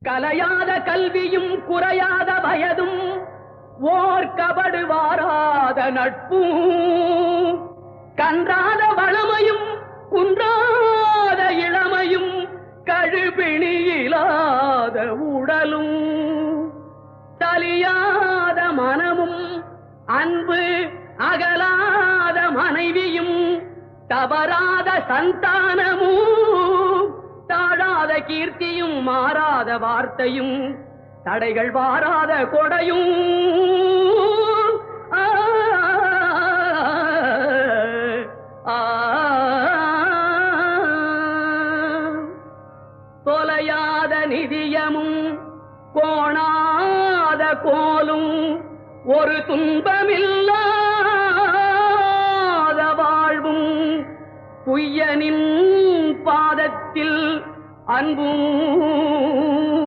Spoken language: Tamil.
கலையாத கல்வியும் குறையாத வயதும் ஓர் கபடு வாராத நட்பும் கன்றாத வளமையும் குன்றாத இளமையும் கழுபிணியிலாத உடலும் தலியாத மனமும் அன்பு அகலாத மனைவியும் தவறாத சந்தானமும் தாழாத கீர்த்தியும் மாறாத வார்த்தையும் தடைகள் வாராத கொடையும் தொலையாத நிதியமும் கோணாத கோலும் ஒரு துன்பமில்லாத வாழ்வும் குய்யனின் பாதத்தில் அன்பும்